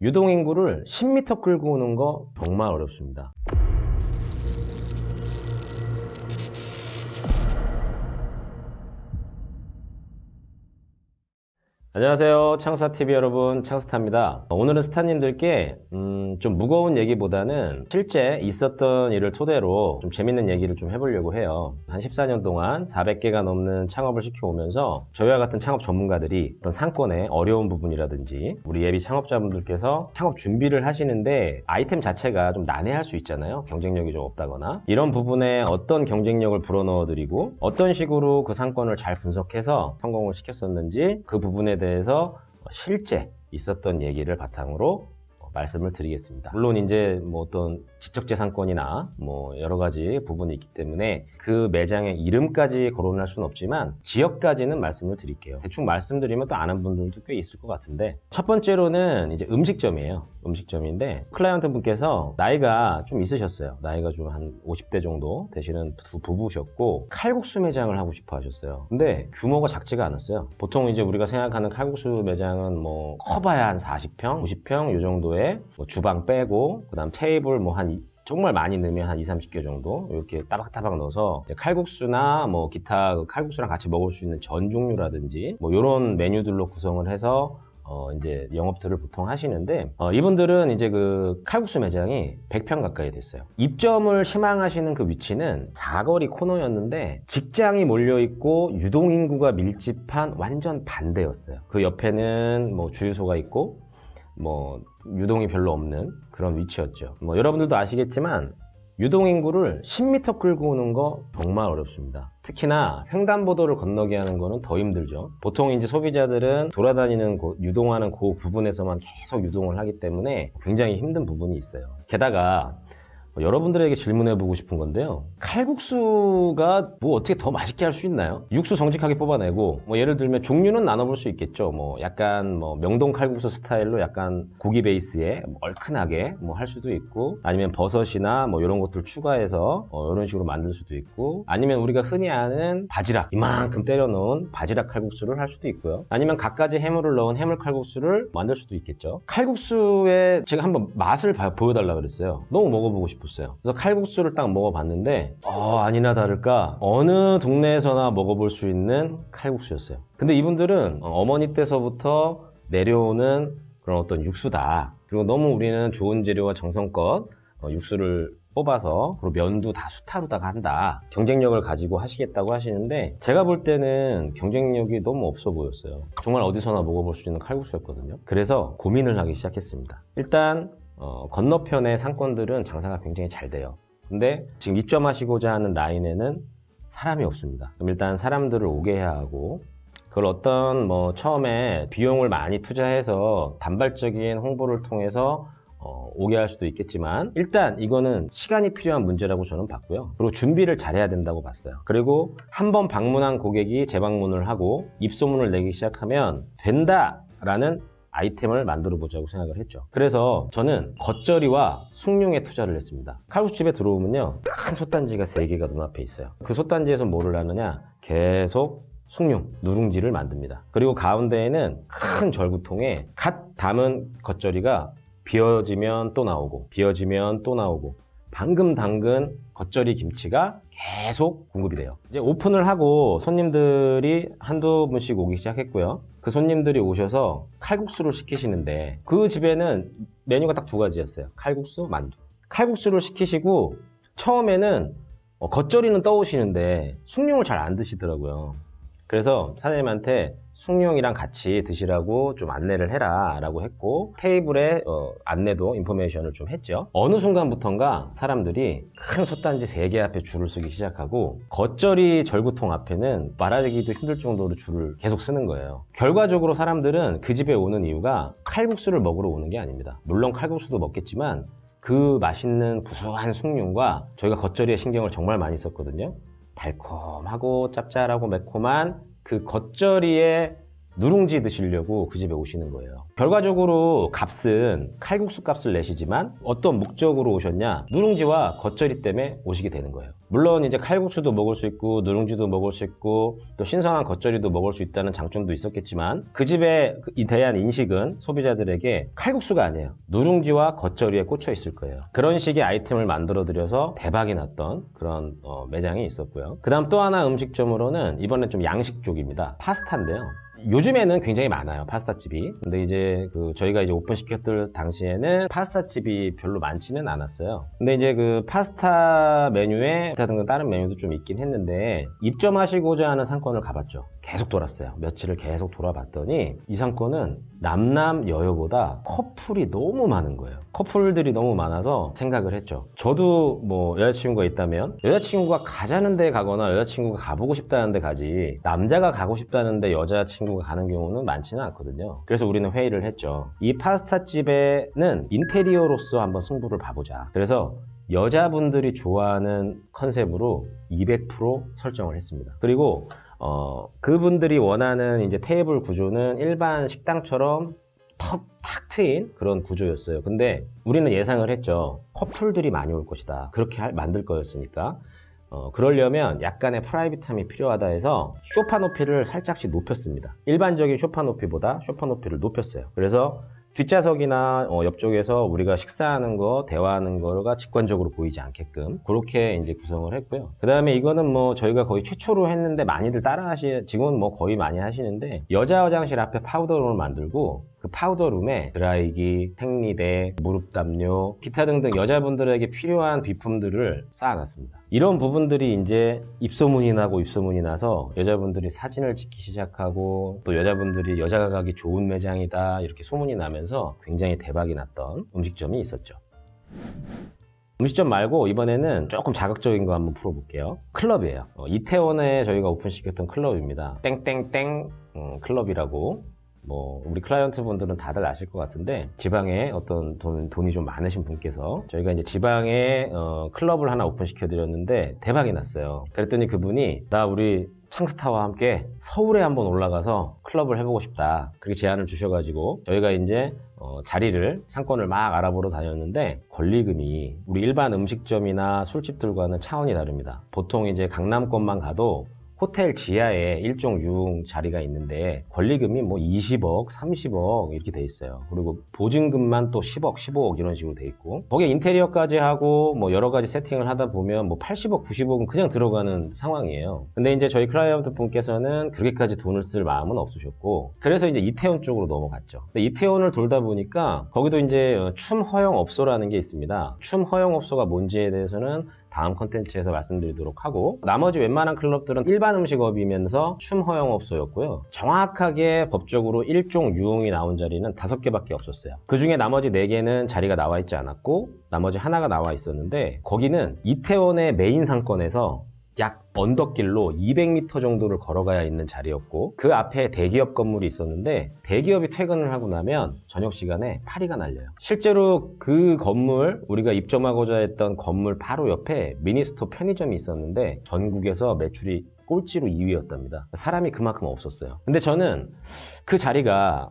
유동인구를 10m 끌고 오는 거 정말 어렵습니다. 안녕하세요, 창스타TV 여러분, 창스타입니다. 오늘은 스타님들께 좀 무거운 얘기보다는 실제 있었던 일을 토대로 좀 재밌는 얘기를 좀 해보려고 해요. 한 14년 동안 400개가 넘는 창업을 시켜오면서 저희와 같은 창업 전문가들이 어떤 상권의 어려운 부분이라든지 우리 예비 창업자분들께서 창업 준비를 하시는데 아이템 자체가 좀 난해할 수 있잖아요. 경쟁력이 좀 없다거나 이런 부분에 어떤 경쟁력을 불어넣어 드리고 어떤 식으로 그 상권을 잘 분석해서 성공을 시켰었는지 그 부분에 대해서 실제 있었던 얘기를 바탕으로 말씀을 드리겠습니다. 물론 이제 뭐 어떤 지적재산권이나 뭐 여러 가지 부분이 있기 때문에 그 매장의 이름까지 거론할 수는 없지만 지역까지는 말씀을 드릴게요. 대충 말씀드리면 또 아는 분들도 꽤 있을 것 같은데, 첫 번째로는 이제 음식점이에요. 음식점인데 클라이언트 분께서 나이가 좀 있으셨어요. 나이가 좀 한 50대 정도 되시는 두 부부셨고 칼국수 매장을 하고 싶어 하셨어요. 근데 규모가 작지가 않았어요. 보통 이제 우리가 생각하는 칼국수 매장은 뭐 커봐야 한 40평, 50평 요 정도의 뭐 주방 빼고 그다음 테이블 뭐 한 정말 많이 넣으면 한 20-30개 정도 이렇게 따박따박 넣어서 칼국수나 뭐 기타 칼국수랑 같이 먹을 수 있는 전 종류라든지 뭐 이런 메뉴들로 구성을 해서 이제 영업들을 보통 하시는데, 이분들은 이제 그 칼국수 매장이 100평 가까이 됐어요. 입점을 희망하시는 그 위치는 사거리 코너였는데 직장이 몰려있고 유동인구가 밀집한 완전 반대였어요. 그 옆에는 뭐 주유소가 있고 뭐 유동이 별로 없는 그런 위치였죠. 뭐 여러분들도 아시겠지만 유동인구를 10m 끌고 오는 거 정말 어렵습니다. 특히나 횡단보도를 건너게 하는 거는 더 힘들죠. 보통 이제 소비자들은 돌아다니는 유동하는 그 부분에서만 계속 유동을 하기 때문에 굉장히 힘든 부분이 있어요. 게다가 여러분들에게 질문해보고 싶은 건데요. 칼국수가 뭐 어떻게 더 맛있게 할 수 있나요? 육수 정직하게 뽑아내고 뭐 예를 들면 종류는 나눠볼 수 있겠죠. 뭐 약간 뭐 명동 칼국수 스타일로 약간 고기 베이스에 얼큰하게 뭐 할 수도 있고, 아니면 버섯이나 뭐 이런 것들 추가해서 이런 식으로 만들 수도 있고, 아니면 우리가 흔히 아는 바지락 이만큼 때려 넣은 바지락 칼국수를 할 수도 있고요. 아니면 갖가지 해물을 넣은 해물 칼국수를 만들 수도 있겠죠. 칼국수에 제가 한번 맛을 보여달라고 그랬어요. 너무 먹어보고 싶었어요. 그래서 칼국수를 딱 먹어봤는데 아니나 다를까 어느 동네에서나 먹어볼 수 있는 칼국수였어요. 근데 이분들은 어머니 때서부터 내려오는 그런 어떤 육수다. 그리고 너무 우리는 좋은 재료와 정성껏 육수를 뽑아서 그리고 면도 다 수타루다가 한다. 경쟁력을 가지고 하시겠다고 하시는데 제가 볼 때는 경쟁력이 너무 없어 보였어요. 정말 어디서나 먹어볼 수 있는 칼국수였거든요. 그래서 고민을 하기 시작했습니다. 일단 건너편의 상권들은 장사가 굉장히 잘 돼요. 근데 지금 입점하시고자 하는 라인에는 사람이 없습니다. 그럼 일단 사람들을 오게 해야 하고, 그걸 어떤 뭐 처음에 비용을 많이 투자해서 단발적인 홍보를 통해서 오게 할 수도 있겠지만, 일단 이거는 시간이 필요한 문제라고 저는 봤고요. 그리고 준비를 잘해야 된다고 봤어요. 그리고 한번 방문한 고객이 재방문을 하고 입소문을 내기 시작하면 된다라는 아이템을 만들어 보자고 생각을 했죠. 그래서 저는 겉절이와 숭늉에 투자를 했습니다. 칼국수집에 들어오면요, 큰 솥단지가 3개가 눈앞에 있어요. 그 솥단지에서 뭐를 하느냐, 계속 숭늉, 누룽지를 만듭니다. 그리고 가운데에는 큰 절구통에 갓 담은 겉절이가 비어지면 또 나오고 비어지면 또 나오고 방금 담근 겉절이 김치가 계속 공급이 돼요. 이제 오픈을 하고 손님들이 한두 분씩 오기 시작했고요. 그 손님들이 오셔서 칼국수를 시키시는데 그 집에는 메뉴가 딱 2가지였어요. 칼국수, 만두. 칼국수를 시키시고 처음에는 겉절이는 떠오시는데 숭늉을 잘 안 드시더라고요. 그래서 사장님한테 숭늉이랑 같이 드시라고 좀 안내를 해라 라고 했고, 테이블에 안내도 인포메이션을 좀 했죠. 어느 순간부턴가 사람들이 큰 솥단지 3개 앞에 줄을 서기 시작하고 겉절이 절구통 앞에는 말하기도 힘들 정도로 줄을 계속 서는 거예요. 결과적으로 사람들은 그 집에 오는 이유가 칼국수를 먹으러 오는 게 아닙니다. 물론 칼국수도 먹겠지만 그 맛있는 구수한 숭늉과 저희가 겉절이에 신경을 정말 많이 썼거든요. 달콤하고 짭짤하고 매콤한 그 겉절이의 누룽지 드시려고 그 집에 오시는 거예요. 결과적으로 값은 칼국수 값을 내시지만 어떤 목적으로 오셨냐? 누룽지와 겉절이 때문에 오시게 되는 거예요. 물론 이제 칼국수도 먹을 수 있고 누룽지도 먹을 수 있고 또 신선한 겉절이도 먹을 수 있다는 장점도 있었겠지만 그 집에 대한 인식은 소비자들에게 칼국수가 아니에요. 누룽지와 겉절이에 꽂혀 있을 거예요. 그런 식의 아이템을 만들어 드려서 대박이 났던 그런 매장이 있었고요. 그 다음 또 하나 음식점으로는 이번엔 좀 양식 쪽입니다. 파스타인데요. 요즘에는 굉장히 많아요, 파스타집이. 근데 이제 저희가 이제 오픈시켰을 당시에는 파스타집이 별로 많지는 않았어요. 근데 이제 그 파스타 메뉴에 다른 메뉴도 좀 있긴 했는데 입점하시고자 하는 상권을 가봤죠. 계속 돌았어요. 며칠을 계속 돌아봤더니 이 상권은 남남여여보다 커플이 너무 많은 거예요. 커플들이 너무 많아서 생각을 했죠. 저도 뭐 여자친구가 있다면 여자친구가 가자는 데 가거나 여자친구가 가보고 싶다는 데 가지 남자가 가고 싶다는 데 여자친구가 가는 경우는 많지는 않거든요. 그래서 우리는 회의를 했죠. 이 파스타집에는 인테리어로서 한번 승부를 봐보자. 그래서 여자분들이 좋아하는 컨셉으로 200% 설정을 했습니다. 그리고 그분들이 원하는 이제 테이블 구조는 일반 식당처럼 탁 트인 그런 구조였어요. 근데 우리는 예상을 했죠. 커플들이 많이 올 것이다. 그렇게 만들 거였으니까. 그러려면 약간의 프라이빗함이 필요하다 해서 소파 높이를 살짝씩 높였습니다. 일반적인 소파 높이보다 소파 높이를 높였어요. 그래서 뒷좌석이나 옆쪽에서 우리가 식사하는 거, 대화하는 거가 직관적으로 보이지 않게끔 그렇게 이제 구성을 했고요. 그 다음에 이거는 뭐 저희가 거의 최초로 했는데 많이들 지금은 뭐 거의 많이 하시는데 여자 화장실 앞에 파우더룸을 만들고 그 파우더룸에 드라이기, 생리대, 무릎 담요, 기타 등등 여자분들에게 필요한 비품들을 쌓아놨습니다. 이런 부분들이 이제 입소문이 나서 여자분들이 사진을 찍기 시작하고 또 여자분들이 여자가 가기 좋은 매장이다 이렇게 소문이 나면서 굉장히 대박이 났던 음식점이 있었죠. 음식점 말고 이번에는 조금 자극적인 거 한번 풀어볼게요. 클럽이에요. 이태원에 저희가 오픈시켰던 클럽입니다. 땡땡땡 클럽이라고. 뭐 우리 클라이언트 분들은 다들 아실 것 같은데 지방에 어떤 돈이 좀 많으신 분께서 저희가 이제 지방에 클럽을 하나 오픈시켜 드렸는데 대박이 났어요. 그랬더니 그분이 우리 창스타와 함께 서울에 한번 올라가서 클럽을 해보고 싶다 그렇게 제안을 주셔가지고 저희가 이제 상권을 막 알아보러 다녔는데 권리금이 우리 일반 음식점이나 술집들과는 차원이 다릅니다. 보통 이제 강남권만 가도 호텔 지하에 일종 유흥 자리가 있는데 권리금이 뭐 20억, 30억 이렇게 돼 있어요. 그리고 보증금만 또 10억, 15억 이런 식으로 돼 있고 거기에 인테리어까지 하고 뭐 여러 가지 세팅을 하다 보면 뭐 80억, 90억은 그냥 들어가는 상황이에요. 근데 이제 저희 클라이언트 분께서는 그렇게까지 돈을 쓸 마음은 없으셨고 그래서 이제 이태원 쪽으로 넘어갔죠. 근데 이태원을 돌다 보니까 거기도 이제 춤 허용업소라는 게 있습니다. 춤 허용업소가 뭔지에 대해서는 다음 컨텐츠에서 말씀드리도록 하고 나머지 웬만한 클럽들은 일반 음식업이면서 춤 허용업소였고요. 정확하게 법적으로 일종 유흥이 나온 자리는 5개밖에 없었어요. 그 중에 나머지 4개는 자리가 나와 있지 않았고 나머지 하나가 나와 있었는데 거기는 이태원의 메인 상권에서 약 언덕길로 200m 정도를 걸어가야 있는 자리였고 그 앞에 대기업 건물이 있었는데 대기업이 퇴근을 하고 나면 저녁 시간에 파리가 날려요. 실제로 그 건물 우리가 입점하고자 했던 건물 바로 옆에 미니스토 편의점이 있었는데 전국에서 매출이 꼴찌로 2위였답니다. 사람이 그만큼 없었어요. 근데 저는 그 자리가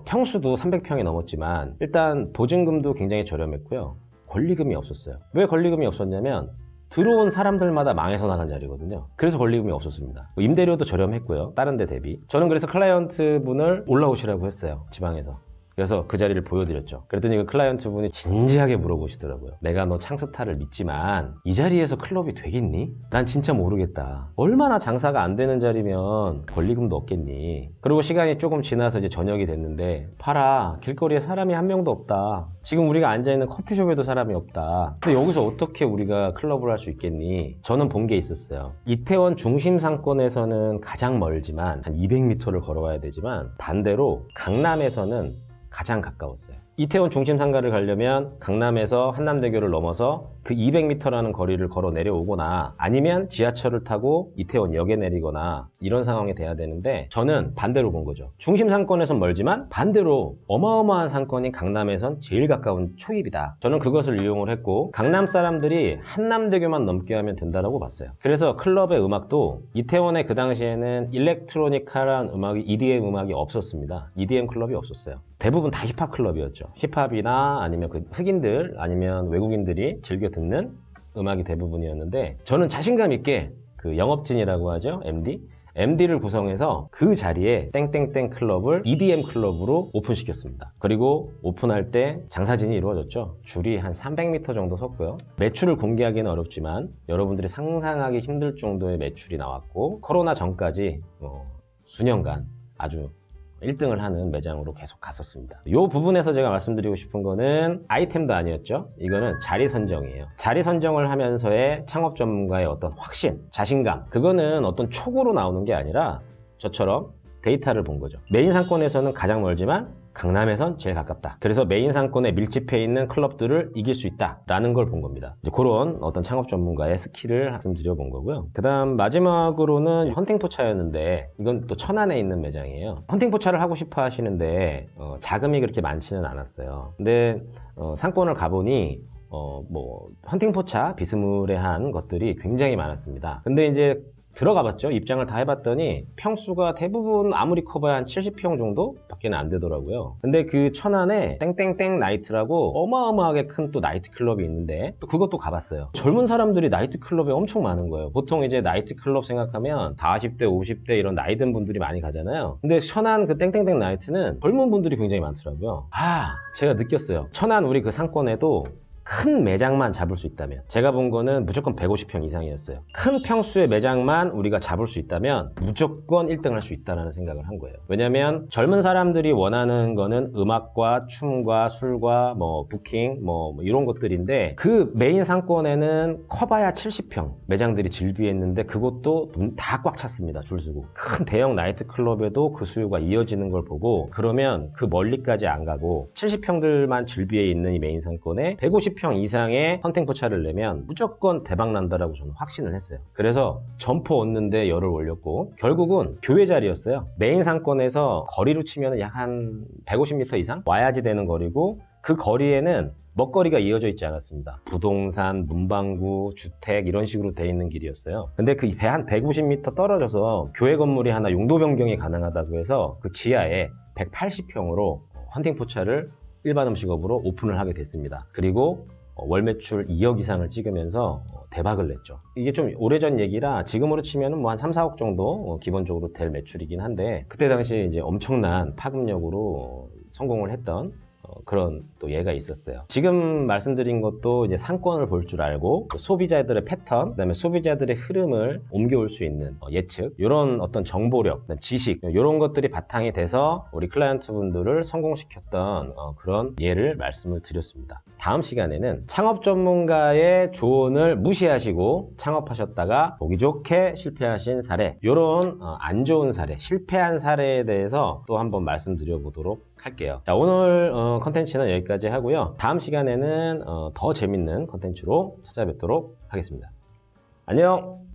평수도 300평이 넘었지만 일단 보증금도 굉장히 저렴했고요. 권리금이 없었어요. 왜 권리금이 없었냐면 들어온 사람들마다 망해서 나간 자리거든요. 그래서 권리금이 없었습니다. 임대료도 저렴했고요. 다른 데 대비. 저는 그래서 클라이언트 분을 올라오시라고 했어요. 지방에서. 그래서 그 자리를 보여드렸죠. 그랬더니 그 클라이언트 분이 진지하게 물어보시더라고요. 내가 너 창스타를 믿지만 이 자리에서 클럽이 되겠니? 난 진짜 모르겠다. 얼마나 장사가 안 되는 자리면 권리금도 없겠니? 그리고 시간이 조금 지나서 이제 저녁이 됐는데 봐라, 길거리에 사람이 한 명도 없다. 지금 우리가 앉아있는 커피숍에도 사람이 없다. 근데 여기서 어떻게 우리가 클럽을 할 수 있겠니? 저는 본 게 있었어요. 이태원 중심 상권에서는 가장 멀지만 한 200m를 걸어가야 되지만 반대로 강남에서는 가장 가까웠어요. 이태원 중심 상가를 가려면 강남에서 한남대교를 넘어서 그 200m라는 거리를 걸어 내려오거나 아니면 지하철을 타고 이태원역에 내리거나 이런 상황이 돼야 되는데 저는 반대로 본 거죠. 중심 상권에선 멀지만 반대로 어마어마한 상권인 강남에선 제일 가까운 초입이다. 저는 그것을 이용을 했고 강남 사람들이 한남대교만 넘게 하면 된다라고 봤어요. 그래서 클럽의 음악도 이태원에 그 당시에는 일렉트로니카라는 음악이 EDM 음악이 없었습니다. EDM 클럽이 없었어요. 대부분 다 힙합 클럽이었죠. 힙합이나 아니면 그 흑인들 아니면 외국인들이 즐겨 듣는 음악이 대부분이었는데 저는 자신감 있게 그 영업진이라고 하죠. MD를 구성해서 그 자리에 땡땡땡 클럽을 EDM 클럽으로 오픈시켰습니다. 그리고 오픈할 때 장사진이 이루어졌죠. 줄이 한 300m 정도 섰고요. 매출을 공개하기는 어렵지만 여러분들이 상상하기 힘들 정도의 매출이 나왔고 코로나 전까지 수년간 아주 1등을 하는 매장으로 계속 갔었습니다. 이 부분에서 제가 말씀드리고 싶은 거는 아이템도 아니었죠. 이거는 자리 선정이에요. 자리 선정을 하면서의 창업 전문가의 어떤 확신, 자신감, 그거는 어떤 촉으로 나오는 게 아니라 저처럼 데이터를 본 거죠. 메인 상권에서는 가장 멀지만 강남에선 제일 가깝다. 그래서 메인 상권에 밀집해 있는 클럽들을 이길 수 있다라는 걸 본 겁니다. 이제 그런 어떤 창업 전문가의 스킬을 말씀드려 본 거고요. 그 다음 마지막으로는 헌팅포차였는데 이건 또 천안에 있는 매장이에요. 헌팅포차를 하고 싶어 하시는데 자금이 그렇게 많지는 않았어요. 근데 상권을 가보니 헌팅포차 비스무리한 것들이 굉장히 많았습니다. 근데 이제 들어가 봤죠. 입장을 다 해봤더니 평수가 대부분 아무리 커봐야 한 70평 정도 밖에는 안 되더라고요. 근데 그 천안에 땡땡땡 나이트라고 어마어마하게 큰 또 나이트 클럽이 있는데 또 그것도 가봤어요. 젊은 사람들이 나이트 클럽에 엄청 많은 거예요. 보통 이제 나이트 클럽 생각하면 40대, 50대 이런 나이 든 분들이 많이 가잖아요. 근데 천안 그 땡땡땡 나이트는 젊은 분들이 굉장히 많더라고요. 제가 느꼈어요. 천안 우리 그 상권에도 큰 매장만 잡을 수 있다면, 제가 본 거는 무조건 150평 이상이었어요. 큰 평수의 매장만 우리가 잡을 수 있다면 무조건 1등 할 수 있다는 생각을 한 거예요. 왜냐면 젊은 사람들이 원하는 거는 음악과 춤과 술과 부킹 이런 것들인데 그 메인 상권에는 커봐야 70평 매장들이 즐비했는데 그것도 다 꽉 찼습니다. 줄 서고. 큰 대형 나이트클럽에도 그 수요가 이어지는 걸 보고 그러면 그 멀리까지 안 가고 70평들만 즐비해 있는 이 메인 상권에 150평 이상의 헌팅포차를 내면 무조건 대박 난다라고 저는 확신을 했어요. 그래서 점포 얻는데 열을 올렸고 결국은 교회 자리였어요. 메인 상권에서 거리로 치면 약 한 150m 이상 와야지 되는 거리고 그 거리에는 먹거리가 이어져 있지 않았습니다. 부동산, 문방구, 주택 이런 식으로 돼 있는 길이었어요. 근데 그 한 150m 떨어져서 교회 건물이 하나 용도 변경이 가능하다고 해서 그 지하에 180평으로 헌팅포차를 일반 음식업으로 오픈을 하게 됐습니다. 그리고 월 매출 2억 이상을 찍으면서 대박을 냈죠. 이게 좀 오래전 얘기라 지금으로 치면 한 3, 4억 정도 기본적으로 될 매출이긴 한데 그때 당시에 이제 엄청난 파급력으로 성공을 했던 그런 또 예가 있었어요. 지금 말씀드린 것도 이제 상권을 볼 줄 알고 소비자들의 패턴, 그다음에 소비자들의 흐름을 옮겨올 수 있는 예측, 이런 어떤 정보력, 지식 이런 것들이 바탕이 돼서 우리 클라이언트 분들을 성공시켰던 그런 예를 말씀을 드렸습니다. 다음 시간에는 창업 전문가의 조언을 무시하시고 창업하셨다가 보기 좋게 실패하신 사례, 이런 안 좋은 사례, 실패한 사례에 대해서 또 한번 말씀드려 보도록 할게요. 자, 오늘 컨텐츠는 여기까지 하고요. 다음 시간에는 더 재밌는 컨텐츠로 찾아뵙도록 하겠습니다. 안녕!